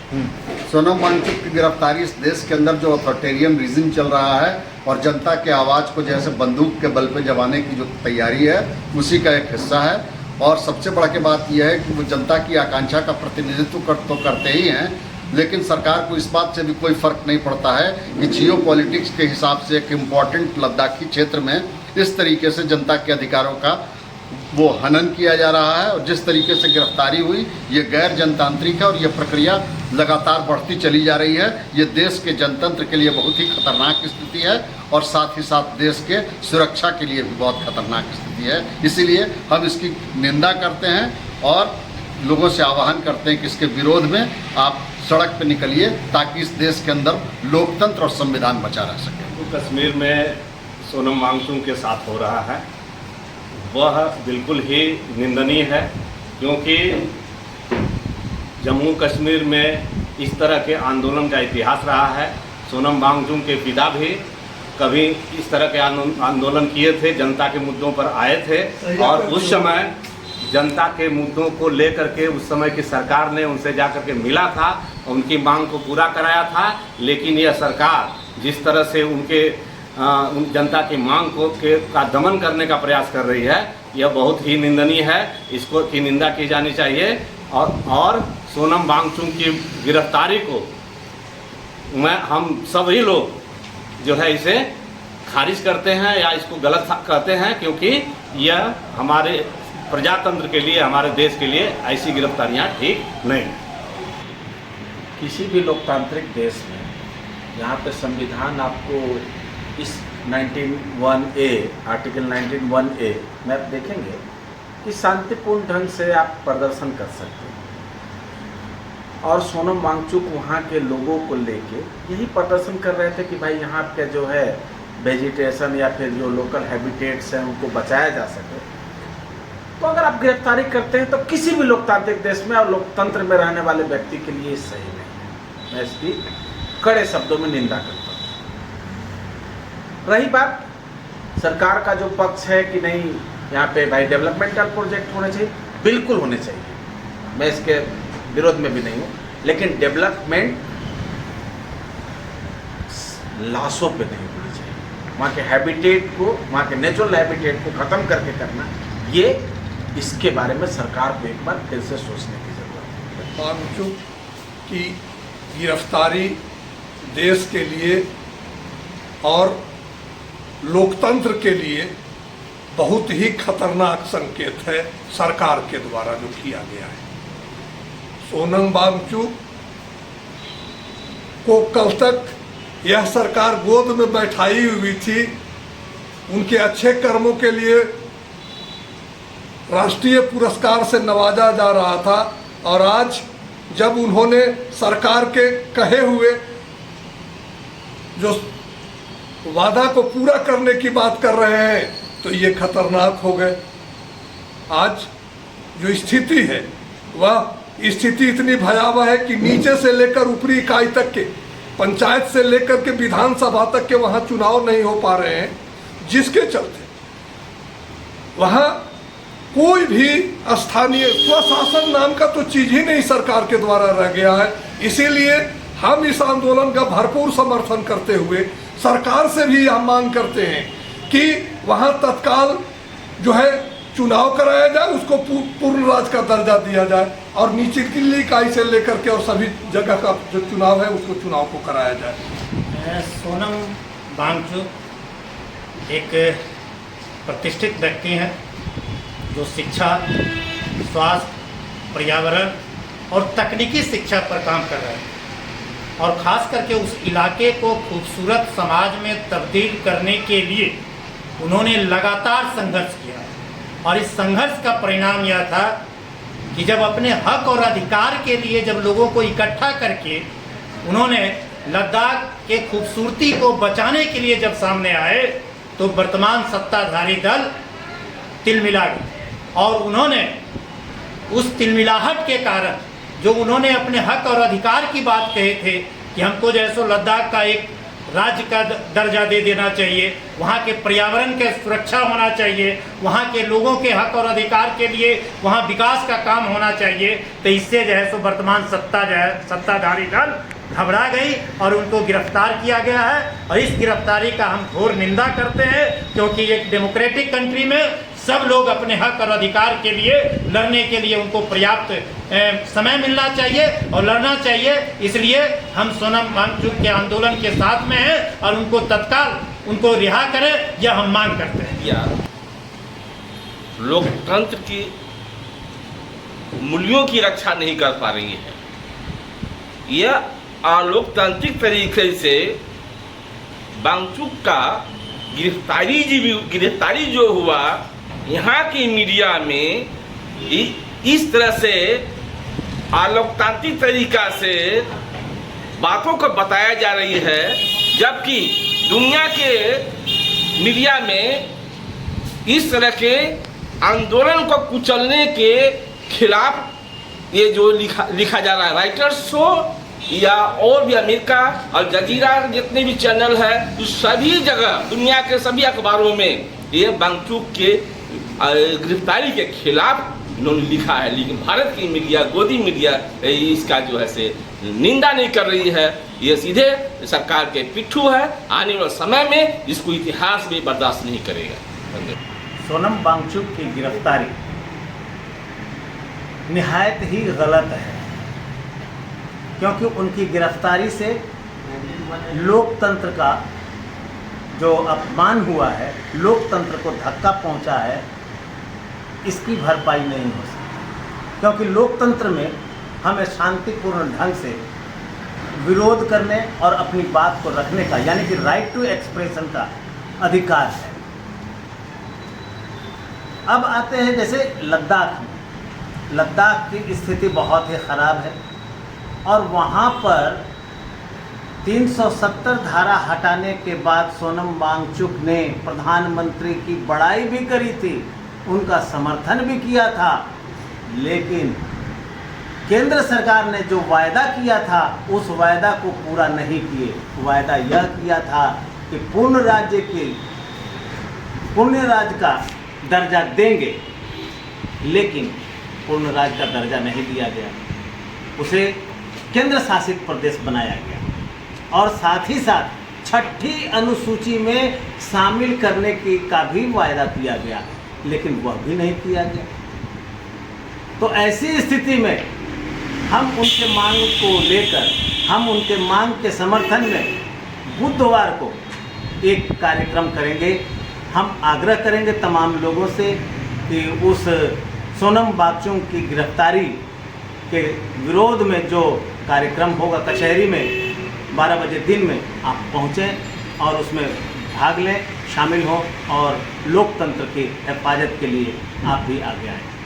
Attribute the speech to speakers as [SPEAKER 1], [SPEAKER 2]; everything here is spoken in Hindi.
[SPEAKER 1] सोनम वांगचुक की गिरफ्तारी इस देश के अंदर जो अथॉरिटेरियन रीजन चल रहा है और जनता के आवाज़ को जैसे बंदूक के बल पे जमाने की जो तैयारी है उसी का एक हिस्सा है। और सबसे बड़ा की बात यह है कि वो जनता की आकांक्षा का प्रतिनिधित्व तो करते ही हैं, लेकिन सरकार को इस बात से भी कोई फर्क नहीं पड़ता है कि जियो पॉलिटिक्स के हिसाब से एक इम्पॉर्टेंट लद्दाखी क्षेत्र में इस तरीके से जनता के अधिकारों का वो हनन किया जा रहा है। और जिस तरीके से गिरफ्तारी हुई ये गैर जनतांत्रिक है और ये प्रक्रिया लगातार बढ़ती चली जा रही है। ये देश के जनतंत्र के लिए बहुत ही खतरनाक स्थिति है और साथ ही साथ देश के सुरक्षा के लिए भी बहुत खतरनाक स्थिति है। इसीलिए हम इसकी निंदा करते हैं और लोगों से आह्वान करते हैं कि इसके विरोध में आप सड़क पर निकलिए ताकि इस देश के अंदर लोकतंत्र और संविधान बचा रह सके।
[SPEAKER 2] तो कश्मीर में सोनम वांगचुक के साथ हो रहा है वह बिल्कुल ही निंदनीय है, क्योंकि जम्मू कश्मीर में इस तरह के आंदोलन का इतिहास रहा है। सोनम वांगचुक के पिता भी कभी इस तरह के आंदोलन किए थे, जनता के मुद्दों पर आए थे और उस समय जनता के मुद्दों को लेकर के उस समय की सरकार ने उनसे जाकर के मिला था, उनकी मांग को पूरा कराया था। लेकिन यह सरकार जिस तरह से उन जनता की मांग का दमन करने का प्रयास कर रही है यह बहुत ही निंदनीय है। इसको की निंदा की जानी चाहिए और सोनम वांगचुक की गिरफ्तारी को हम सभी लोग जो है इसे खारिज करते हैं या इसको गलत कहते हैं, क्योंकि यह हमारे प्रजातंत्र के लिए, हमारे देश के लिए ऐसी गिरफ्तारियां ठीक नहीं।
[SPEAKER 3] किसी भी लोकतांत्रिक देश में यहाँ पे संविधान आपको इस 19(1)(a) आर्टिकल 19(1)(a) में आप देखेंगे कि शांतिपूर्ण ढंग से आप प्रदर्शन कर सकते हैं। और सोनम वांगचुक वहाँ के लोगों को लेके यही प्रदर्शन कर रहे थे कि भाई यहाँ के जो है वेजिटेशन या फिर जो लोकल हैबिटेट्स हैं उनको बचाया जा सके। तो अगर आप गिरफ्तारी करते हैं तो किसी भी लोकतांत्रिक देश में और लोकतंत्र में रहने वाले व्यक्ति के लिए सही नहीं है। मैं इसकी कड़े शब्दों में निंदा करता हूँ। रही बात सरकार का जो पक्ष है कि नहीं यहाँ पे भाई डेवलपमेंटल प्रोजेक्ट होने चाहिए, बिल्कुल होने चाहिए, मैं इसके विरोध में भी नहीं हूँ। लेकिन डेवलपमेंट लाशों पे नहीं होनी चाहिए। वहाँ के हैबिटेट को, वहाँ के नेचुरल हैबिटेट को ख़त्म करके करना, ये इसके बारे में सरकार को एक बार फिर से सोचने की ज़रूरत है।
[SPEAKER 4] वांगचुक की गिरफ्तारी देश के लिए और लोकतंत्र के लिए बहुत ही खतरनाक संकेत है सरकार के द्वारा जो किया गया है। सोनम वांगचुक को कल तक यह सरकार गोद में बैठाई हुई थी, उनके अच्छे कर्मों के लिए राष्ट्रीय पुरस्कार से नवाजा जा रहा था और आज जब उन्होंने सरकार के कहे हुए जो वादा को पूरा करने की बात कर रहे हैं तो ये खतरनाक हो गए। आज जो स्थिति है वह स्थिति इतनी भयावह है कि नीचे से लेकर ऊपरी इकाई तक के, पंचायत से लेकर के विधानसभा तक के वहाँ चुनाव नहीं हो पा रहे हैं, जिसके चलते वहाँ कोई भी स्थानीय स्वशासन नाम का तो चीज ही नहीं सरकार के द्वारा रह गया है। इसीलिए हम इस आंदोलन का भरपूर समर्थन करते हुए सरकार से भी हम मांग करते हैं कि वहाँ तत्काल जो है चुनाव कराया जाए, उसको पूर्ण राज्य का दर्जा दिया जाए और निचली इकाई से लेकर के और सभी जगह का जो चुनाव है उसको चुनाव को कराया जाए।
[SPEAKER 5] सोनम वांगचुक एक प्रतिष्ठित व्यक्ति हैं जो शिक्षा, स्वास्थ्य, पर्यावरण और तकनीकी शिक्षा पर काम कर रहे हैं और ख़ास करके उस इलाके को खूबसूरत समाज में तब्दील करने के लिए उन्होंने लगातार संघर्ष किया। और इस संघर्ष का परिणाम यह था कि जब अपने हक और अधिकार के लिए जब लोगों को इकट्ठा करके उन्होंने लद्दाख के खूबसूरती को बचाने के लिए जब सामने आए तो वर्तमान सत्ताधारी दल तिलमिला गए और उन्होंने उस तिलमिलाहट के कारण जो उन्होंने अपने हक और अधिकार की बात कहे थे कि हमको जैसो लद्दाख का एक राज्य का दर्जा दे देना चाहिए, वहाँ के पर्यावरण के सुरक्षा होना चाहिए, वहाँ के लोगों के हक और अधिकार के लिए वहाँ विकास का काम होना चाहिए। तो इससे जो है सो वर्तमान सत्ताधारी दल घबरा गई और उनको गिरफ्तार किया गया है। और इस गिरफ्तारी का हम घोर निंदा करते हैं, क्योंकि एक डेमोक्रेटिक कंट्री में सब लोग अपने हक और अधिकार के लिए लड़ने के लिए उनको पर्याप्त समय मिलना चाहिए और लड़ना चाहिए। इसलिए हम सोनम वांगचुक के आंदोलन के साथ में हैं और उनको तत्काल उनको रिहा करें, यह हम मांग करते हैं।
[SPEAKER 6] या लोकतंत्र की मूल्यों की रक्षा नहीं कर पा रही है। यह अलोकतांत्रिक तरीके से वांगचुक का गिरफ्तारी जो हुआ, यहाँ की मीडिया में इस तरह से अलोकतांत्रिक तरीका से बातों को बताया जा रही है, जबकि दुनिया के मीडिया में इस तरह के आंदोलन को कुचलने के खिलाफ ये जो लिखा जा रहा है, राइटर्स शो या और भी अमेरिका और जजीरा जितने भी चैनल है, तो सभी जगह दुनिया के सभी अखबारों में ये वांगचुक के गिरफ्तारी के खिलाफ इन्होंने लिखा है। लेकिन भारत की मीडिया, गोदी मीडिया इसका जो है से निंदा नहीं कर रही है। ये सीधे सरकार के पिट्ठू है। आने वाले समय में इसको इतिहास भी बर्दाश्त नहीं करेगा।
[SPEAKER 5] सोनम वांगचुक की गिरफ्तारी निहायत ही गलत है, क्योंकि उनकी गिरफ्तारी से लोकतंत्र का जो अपमान हुआ है, लोकतंत्र को धक्का पहुंचा है, इसकी भरपाई नहीं हो सकती। क्योंकि लोकतंत्र में हमें शांतिपूर्ण ढंग से विरोध करने और अपनी बात को रखने का, यानी कि राइट टू एक्सप्रेशन का अधिकार है। अब आते हैं जैसे लद्दाख में। लद्दाख की स्थिति बहुत ही ख़राब है और वहाँ पर 370 धारा हटाने के बाद सोनम वांगचुक ने प्रधानमंत्री की बड़ाई भी करी थी, उनका समर्थन भी किया था। लेकिन केंद्र सरकार ने जो वायदा किया था, उस वायदा को पूरा नहीं किए। वायदा यह किया था कि पूर्ण राज्य का दर्जा देंगे, लेकिन पूर्ण राज्य का दर्जा नहीं दिया गया, उसे केंद्र शासित प्रदेश बनाया गया और साथ ही साथ 6ठी अनुसूची में शामिल करने का भी वायदा किया गया, लेकिन वह भी नहीं किया गया। तो ऐसी स्थिति में हम उनके मांग को लेकर, हम उनके मांग के समर्थन में बुधवार को एक कार्यक्रम करेंगे। हम आग्रह करेंगे तमाम लोगों से कि उस सोनम वांगचुक की गिरफ्तारी के विरोध में जो कार्यक्रम होगा कचहरी में 12 बजे दिन में, आप पहुँचें और उसमें भाग लें, शामिल हों और लोकतंत्र की हिफाजत के लिए आप भी आगे आएँ।